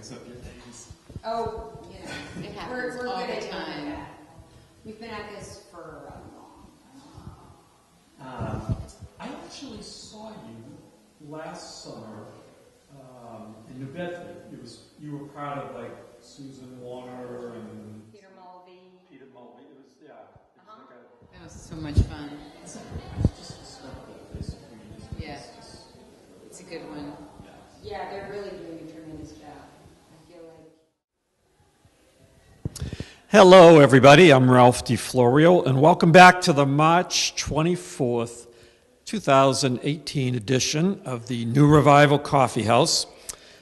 brings up your days. Oh, you know, It happens we're all good the at doing time. that. We've been at this for a long time. I actually saw you last summer in New Bedford. You were part of like Susan Warner and Peter Mulvey. Peter Mulvey. It was like a. That was so much fun. It's just a stuff that basically is. Yeah. It's a good one. Yeah, they're really doing a tremendous job. I feel like. Hello, everybody. I'm Ralph DeFlorio, and welcome back to the March 24th, 2018 edition of the New Revival Coffee House.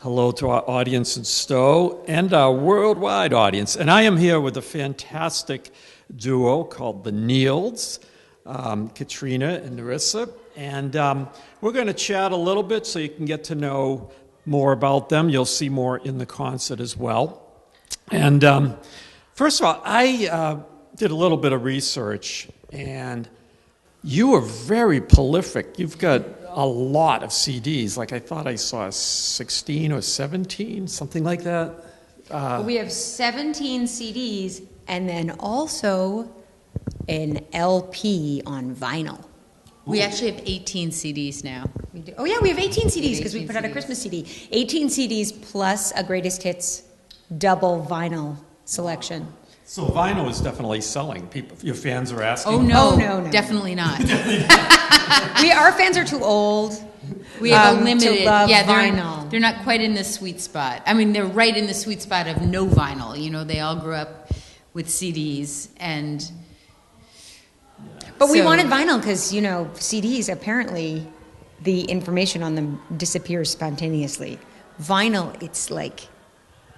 Hello to our audience in Stow and our worldwide audience. And I am here with a fantastic duo called the Nields, Katrina and Narissa. And we're going to chat a little bit so you can get to know more about them. You'll see more in the concert as well. And first of all, I did a little bit of research, and you are very prolific. You've got a lot of CDs. Like I thought I saw 16 or 17, something like that. We have 17 CDs and then also an LP on vinyl. We actually have 18 CDs now. We do. Oh yeah, we have 18 CDs because we 18 put out a CDs. Christmas CD. 18 CDs plus a greatest hits double vinyl selection. So vinyl is definitely selling. People, your fans are asking. Oh no, Oh, no. definitely not. Our fans are too old. We have a To limited. love Yeah, vinyl. they're not quite in the sweet spot. I mean, they're right in the sweet spot of no vinyl. You know, they all grew up with CDs, and But we So- wanted vinyl because, CDs, apparently the information on them disappears spontaneously. Vinyl, it's like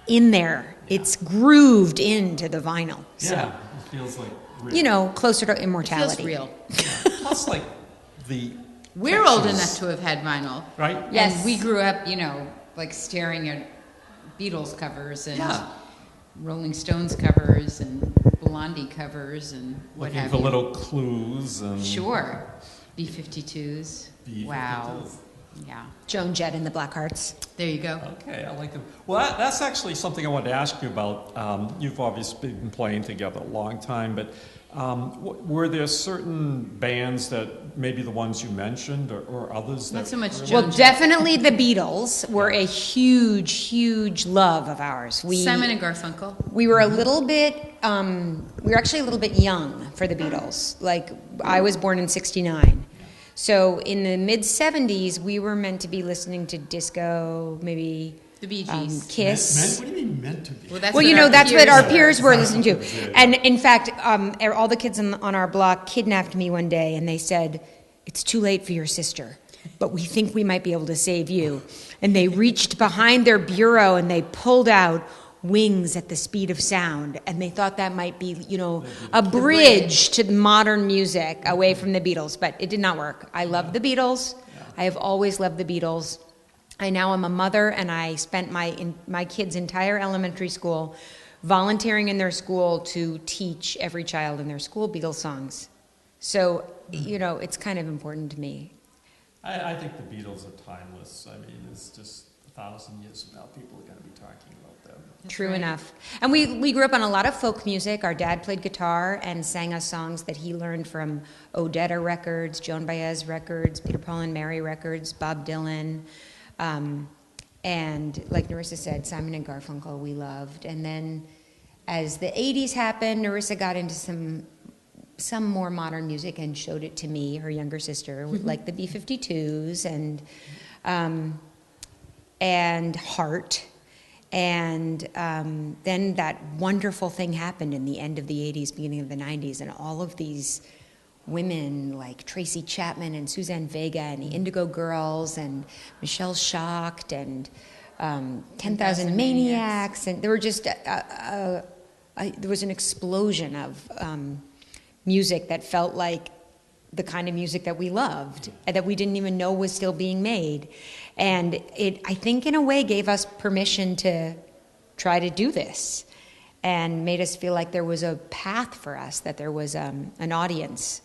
in there. It's grooved into the vinyl. Yeah, it feels like real. Closer to it immortality. feels real. Plus, like the We're old pictures, enough to have had vinyl, right? Yes. And we grew up, like staring at Beatles covers and Yeah. Rolling Stones covers and Blondie covers and what Looking have for you. little clues and Sure. B-52s. B-52s. Wow. Yeah. Joan Jett and the Blackhearts. There you go. Okay, I like them. Well, that's actually something I wanted to ask you about. You've obviously been playing together a long time, but were there certain bands that maybe the ones you mentioned or others that... Not so much really- Joan Well, Jett. definitely the Beatles were a huge, huge love of ours. Simon and Garfunkel. We were a little bit, we were actually a little bit young for the Beatles. Like, I was born in 1969. So in the mid-'70s, we were meant to be listening to disco, maybe The Bee Gees. Kiss. What do you mean meant to be? Well, that's Well, what our that's what our were. peers were listening to. And in fact, all the kids on our block kidnapped me one day, and they said, "It's too late for your sister, but we think we might be able to save you." And they reached behind their bureau, and they pulled out Wings at the Speed of Sound, and they thought that might be, a bridge to modern music away from the Beatles, but it did not work. I love the Beatles. I have always loved the Beatles. I now am a mother, and I spent my kids' entire elementary school volunteering in their school to teach every child in their school Beatles songs. So, it's kind of important to me. I think the Beatles are timeless. I mean, it's just 1,000 years from now, people are going to be talking about them. True enough. And we grew up on a lot of folk music. Our dad played guitar and sang us songs that he learned from Odetta records, Joan Baez records, Peter, Paul and Mary records, Bob Dylan. And like Narissa said, Simon and Garfunkel we loved. And then as the 80s happened, Narissa got into some more modern music and showed it to me, her younger sister, like the B-52s and Heart. And then that wonderful thing happened in the end of the 80s, beginning of the 90s, and all of these women like Tracy Chapman and Suzanne Vega and the Indigo Girls and Michelle Shocked and 10,000 Maniacs, and there were just there was an explosion of music that felt like the kind of music that we loved and that we didn't even know was still being made. And it, I think, in a way, gave us permission to try to do this and made us feel like there was a path for us, that there was an audience.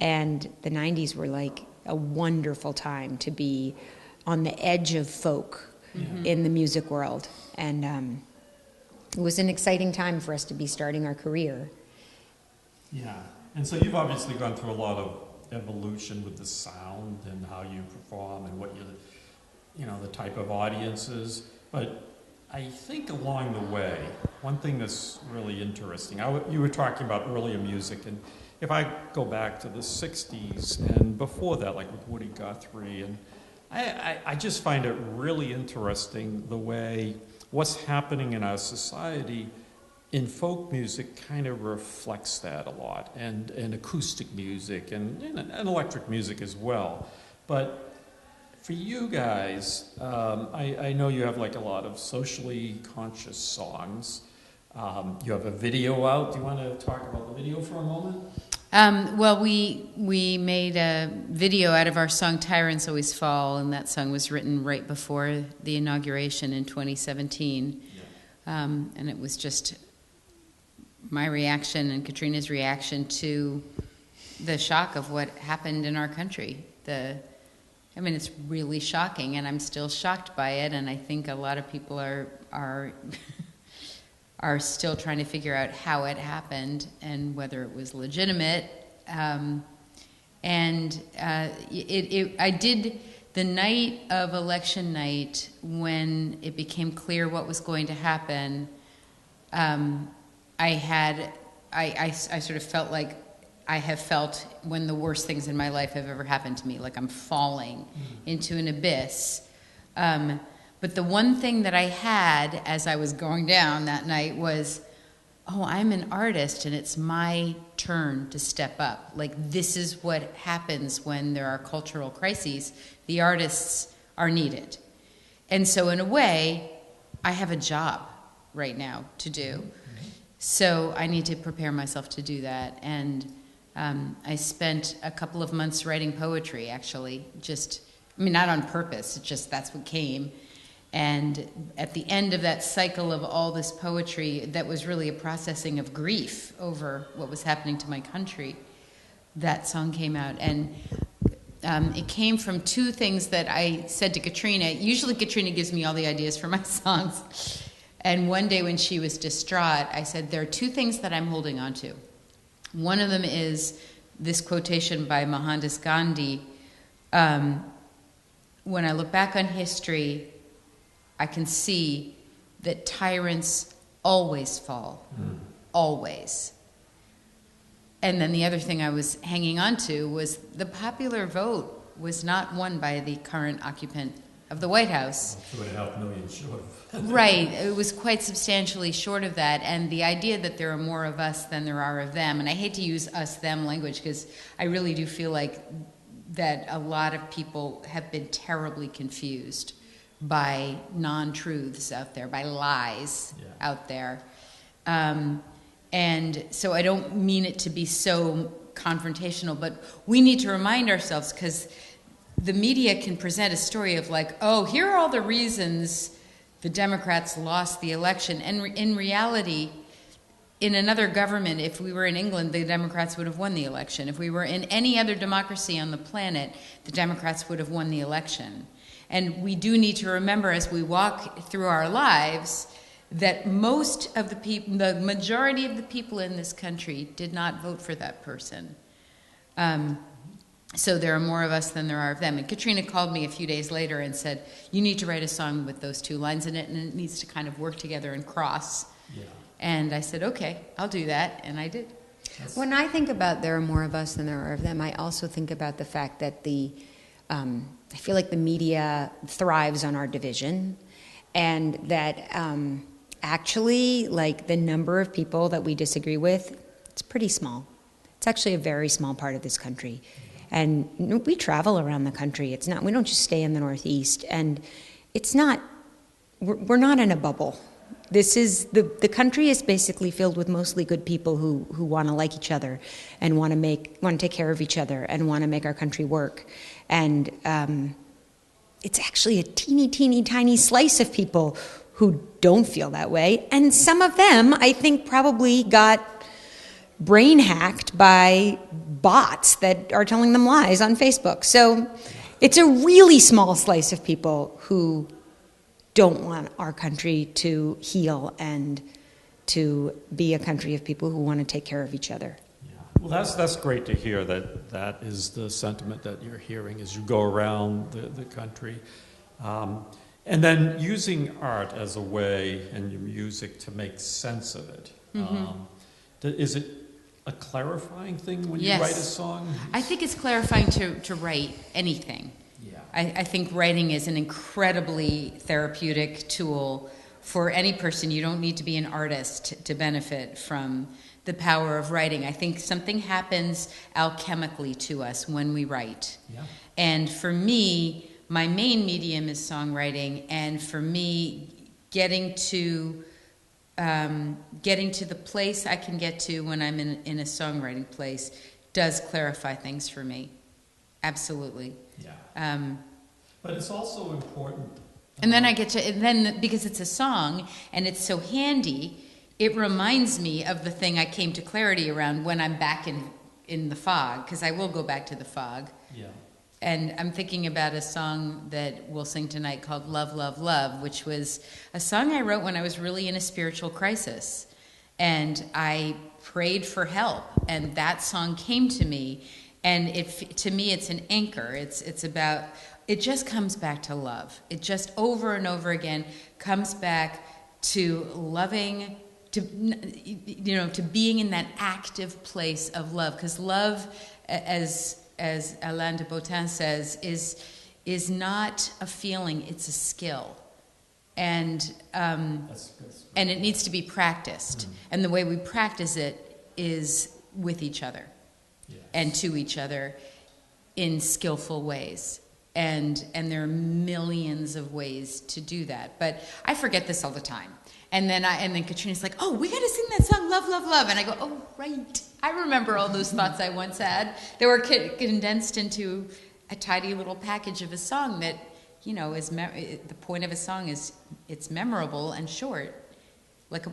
And the 90s were like a wonderful time to be on the edge of folk in the music world. And it was an exciting time for us to be starting our career. Yeah, and so you've obviously gone through a lot of evolution with the sound and how you perform and what the type of audiences. But I think along the way, one thing that's really interesting, you were talking about earlier music, and if I go back to the 60s and before that, like with Woody Guthrie, and I just find it really interesting the way what's happening in our society in folk music kind of reflects that a lot, and acoustic music and electric music as well. But for you guys, I know you have like a lot of socially conscious songs. You have a video out. Do you want to talk about the video for a moment? Well, we made a video out of our song "Tyrants Always Fall," and that song was written right before the inauguration in 2017. Yeah. And it was just my reaction and Katrina's reaction to the shock of what happened in our country. It's really shocking, and I'm still shocked by it, and I think a lot of people are still trying to figure out how it happened and whether it was legitimate. I did the night of election night, when it became clear what was going to happen. I sort of felt like I have felt when the worst things in my life have ever happened to me, like I'm falling into an abyss. But the one thing that I had as I was going down that night was, I'm an artist and it's my turn to step up. Like, this is what happens when there are cultural crises. The artists are needed. And so in a way, I have a job right now to do. So I need to prepare myself to do that. And I spent a couple of months writing poetry, actually. Not on purpose, just that's what came. And at the end of that cycle of all this poetry, that was really a processing of grief over what was happening to my country, that song came out. And it came from two things that I said to Katrina. Usually Katrina gives me all the ideas for my songs. And one day when she was distraught, I said, there are two things that I'm holding on to. One of them is this quotation by Mohandas Gandhi. When I look back on history, I can see that tyrants always fall, always. And then the other thing I was hanging on to was the popular vote was not won by the current occupant of the White House. 2.5 million short. Right. It was quite substantially short of that. And the idea that there are more of us than there are of them, and I hate to use us-them language because I really do feel like that a lot of people have been terribly confused by non-truths out there, by lies out there. And so I don't mean it to be so confrontational, but we need to remind ourselves, because the media can present a story of like, here are all the reasons the Democrats lost the election. And in reality, in another government, if we were in England, the Democrats would have won the election. If we were in any other democracy on the planet, the Democrats would have won the election. And we do need to remember as we walk through our lives that most of the people, the majority of the people in this country did not vote for that person. So there are more of us than there are of them. And Katrina called me a few days later and said, you need to write a song with those two lines in it, and it needs to kind of work together and cross. Yeah. And I said, okay, I'll do that, and I did. When I think about there are more of us than there are of them, I also think about the fact that I feel like the media thrives on our division, and that actually, like, the number of people that we disagree with, it's pretty small. It's actually a very small part of this country. And we travel around the country. We don't just stay in the Northeast. And it's not, we're not in a bubble. This is, the country is basically filled with mostly good people who want to like each other and want to take care of each other and want to make our country work. And it's actually a teeny, teeny, tiny slice of people who don't feel that way. And some of them, I think, probably got brain hacked by bots that are telling them lies on Facebook. So it's a really small slice of people who don't want our country to heal and to be a country of people who want to take care of each other. Well, that's great to hear that is the sentiment that you're hearing as you go around the country. And then using art as a way and your music to make sense of it. Is it a clarifying thing when you Yes. write a song? I think it's clarifying to write anything. Yeah. I think writing is an incredibly therapeutic tool for any person. You don't need to be an artist to benefit from the power of writing. I think something happens alchemically to us when we write. Yeah. And for me, my main medium is songwriting, and for me, getting to the place I can get to when I'm in a songwriting place does clarify things for me. Absolutely. Yeah. But it's also important. And then I get to, and then because it's a song and it's so handy, it reminds me of the thing I came to clarity around when I'm back in the fog, because I will go back to the fog. Yeah. And I'm thinking about a song that we'll sing tonight called Love, Love, Love, which was a song I wrote when I was really in a spiritual crisis. And I prayed for help, and that song came to me. And to me, it's an anchor. It's about, it just comes back to love. It just over and over again comes back to loving, to being in that active place of love. Because love, as Alain de Botton says, is not a feeling, it's a skill. And and it needs to be practiced. And the way we practice it is with each other. Yes. And to each other in skillful ways. And there are millions of ways to do that. But I forget this all the time. And then Katrina's like, oh, we got to sing that song, Love, Love, Love. And I go, oh, right. I remember all those thoughts I once had. They were condensed into a tidy little package of a song that, is the point of a song is it's memorable and short. Like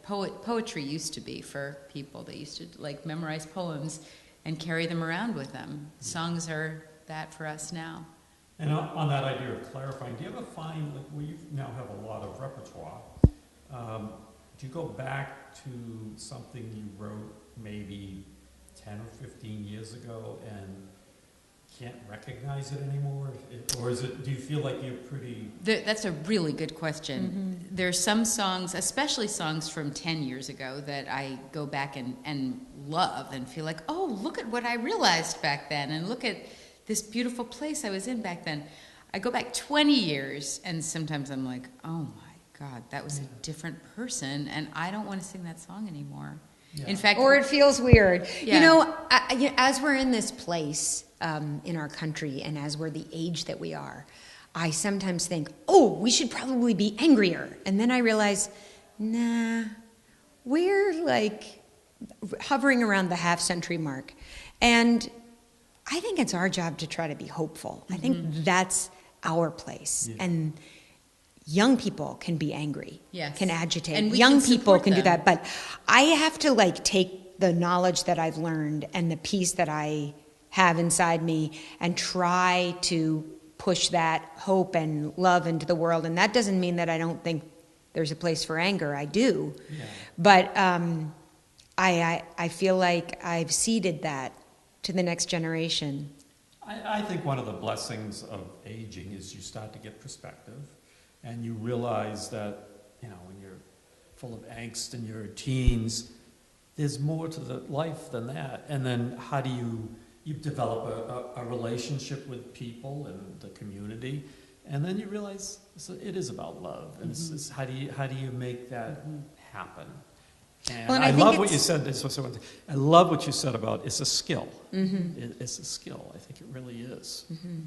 poetry used to be for people. They used to memorize poems and carry them around with them. Songs are that for us now. And on that idea of clarifying, do you ever find, where you now have a lot of repertoire, do you go back to something you wrote maybe 10 or 15 years ago and can't recognize it anymore? Or do you feel like you're pretty... That's a really good question. Mm-hmm. There's some songs, especially songs from 10 years ago, that I go back and love and feel like, oh, look at what I realized back then, and look at this beautiful place I was in back then. I go back 20 years, and sometimes I'm like, oh my God, that was a different person, and I don't want to sing that song anymore. Yeah. In fact, or it feels weird. Yeah. As we're in this place in our country, and as we're the age that we are, I sometimes think, oh, we should probably be angrier. And then I realize, nah, we're hovering around the half-century mark. And I think it's our job to try to be hopeful. Mm-hmm. I think that's our place. Yeah. And young people can be angry, yes, can agitate. And young people can do that. But I have to take the knowledge that I've learned and the peace that I have inside me and try to push that hope and love into the world. And that doesn't mean that I don't think there's a place for anger. I do. Yeah. But I feel like I've seeded that to the next generation. I think one of the blessings of aging is you start to get perspective, and you realize that, when you're full of angst in your teens, there's more to the life than that. And then how do you develop a relationship with people and the community, and then you realize it is about love. And mm-hmm. it's how do you make that happen? And I love what you said. I love what you said about it's a skill. Mm-hmm. It's a skill. I think it really is. Mm-hmm.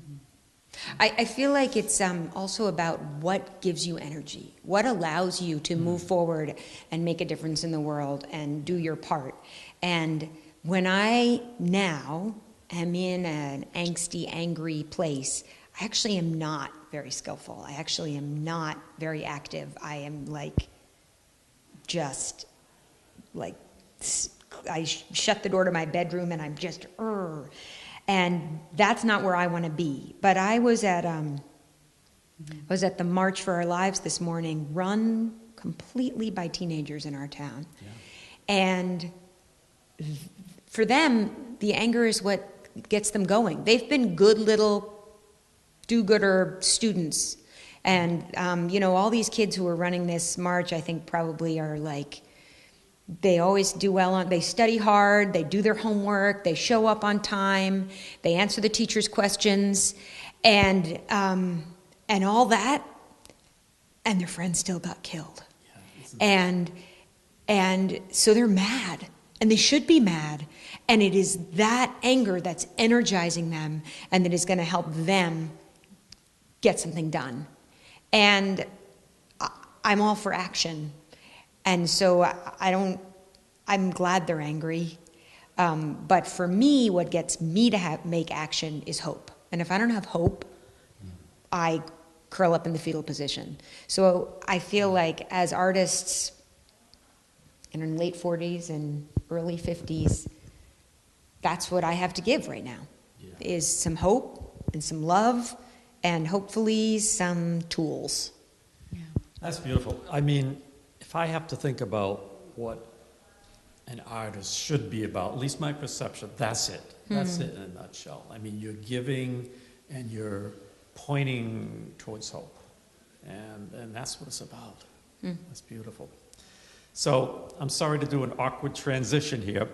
I feel like it's also about what gives you energy, what allows you to move forward and make a difference in the world and do your part. And when I now am in an angsty, angry place, I actually am not very skillful. I actually am not very active. I am I shut the door to my bedroom and I'm just, and that's not where I want to be. But I was at I was at the March for Our Lives this morning, run completely by teenagers in our town. Yeah. And for them, the anger is what gets them going. They've been good little do-gooder students. And, all these kids who are running this march, I think probably are like, they always do well they study hard, they do their homework, they show up on time, they answer the teacher's questions, and all that, and their friend still got killed. Yeah, and so they're mad, and they should be mad, and it is that anger that's energizing them and that is going to help them get something done. And I'm all for action. And so I'm glad they're angry. But for me, what gets me to make action is hope. And if I don't have hope, I curl up in the fetal position. So I feel like as artists in our late 40s and early 50s, that's what I have to give right now, is some hope and some love and hopefully some tools. Yeah. That's beautiful. I mean, if I have to think about what an artist should be about, at least my perception, that's it. That's it in a nutshell. I mean, you're giving and you're pointing towards hope. And that's what it's about. That's beautiful. So I'm sorry to do an awkward transition here,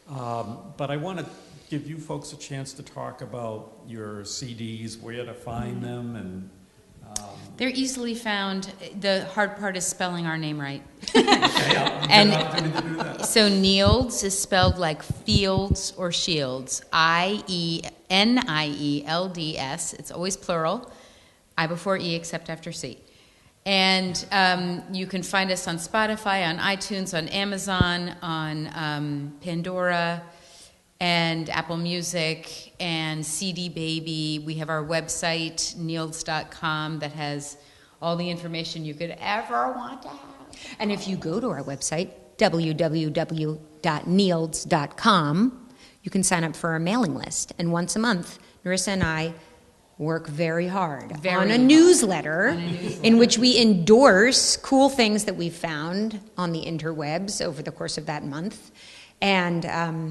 but I want to give you folks a chance to talk about your CDs, where to find them, and They're easily found. The hard part is spelling our name right. and So Nields is spelled like fields or shields. Nields. It's always plural. I before E except after C. And you can find us on Spotify, on iTunes, on Amazon, on Pandora, and Apple Music, and CD Baby. We have our website, nields.com, that has all the information you could ever want to have. And if you go to our website, www.nields.com, you can sign up for our mailing list. And once a month, Narissa and I work very hard on a newsletter in which we endorse cool things that we've found on the interwebs over the course of that month. And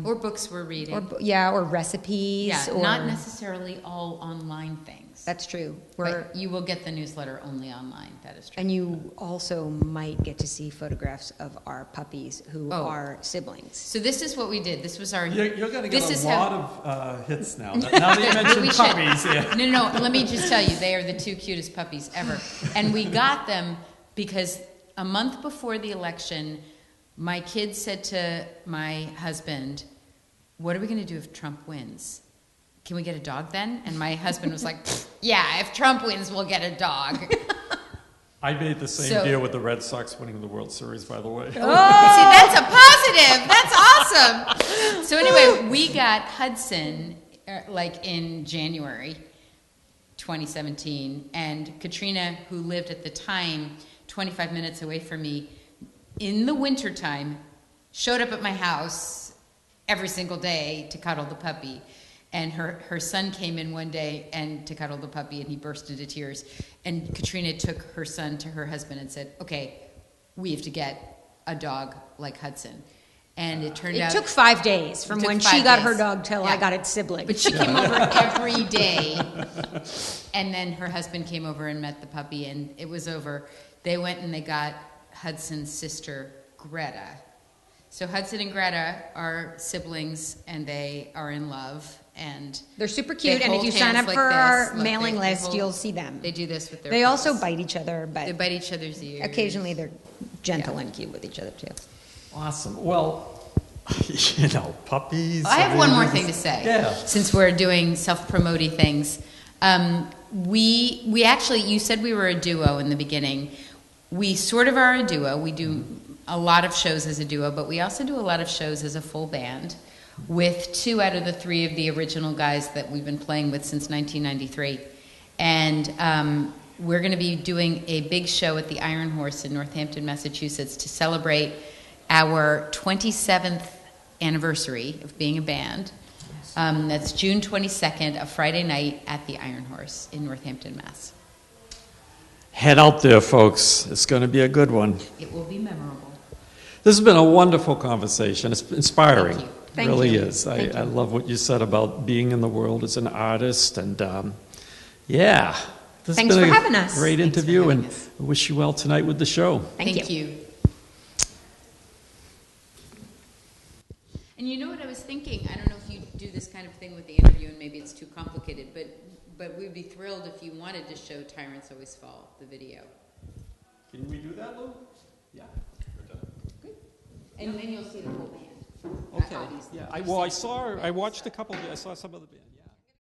Or books we're reading. or recipes. Yeah, or, not necessarily all online things. That's true. But you will get the newsletter only online. That is true. And you also might get to see photographs of our puppies who are siblings. So this is what we did. This was our... You're going to get a lot of hits now. Now that you mentioned puppies. Yeah. No, let me just tell you, they are the two cutest puppies ever. And we got them because a month before the election, my kids said to my husband, what are we going to do if Trump wins? Can we get a dog then? And my husband was like, yeah, if Trump wins, we'll get a dog. I made the same deal with the Red Sox winning the World Series, by the way. See, that's a positive. That's awesome. So anyway, we got Hudson like in January 2017, and Katrina, who lived at the time 25 minutes away from me, in the wintertime, showed up at my house every single day to cuddle the puppy. And her son came in one day and to cuddle the puppy, and he burst into tears. And Katrina took her son to her husband and said, okay, we have to get a dog like Hudson. And it turned out... It took 5 days from when she got her dog till I got its sibling. But she came over every day. And then her husband came over and met the puppy, and it was over. They went and they got Hudson's sister, Greta. So Hudson and Greta are siblings, and they are in love. And they're super cute, and if you sign up for our mailing list, you'll see them. They do this with their They paws. also bite each other, but They bite each other's ears. occasionally they're gentle and cute with each other, too. Awesome. Well, puppies. I have one more thing to say. Yeah. Since we're doing self-promoting things. We actually, you said we were a duo in the beginning. We sort of are a duo. We do a lot of shows as a duo, but we also do a lot of shows as a full band with 2 out of the 3 of the original guys that we've been playing with since 1993. And we're going to be doing a big show at the Iron Horse in Northampton, Massachusetts to celebrate our 27th anniversary of being a band. That's June 22nd, a Friday night at the Iron Horse in Northampton, Mass. head out there, folks. It's going to be a good one. It will be memorable. This has been a wonderful conversation. It's inspiring. Thank you. Thank It really you. is. Thank I love what you said about being in the world as an artist. And yeah, this Thanks has been for a having us. great Thanks for interview, having and us. I wish you well tonight with the show. Thank you. And you know what I was thinking? I don't know if you do this kind of thing with the interview, and maybe it's too complicated, but we'd be thrilled if you wanted to show Tyrants Always Fall, the video. Can we do that, Lou? Yeah. Good. And then you'll see the whole band. Okay. Obviously. Yeah. I watched a couple. I saw some of the band.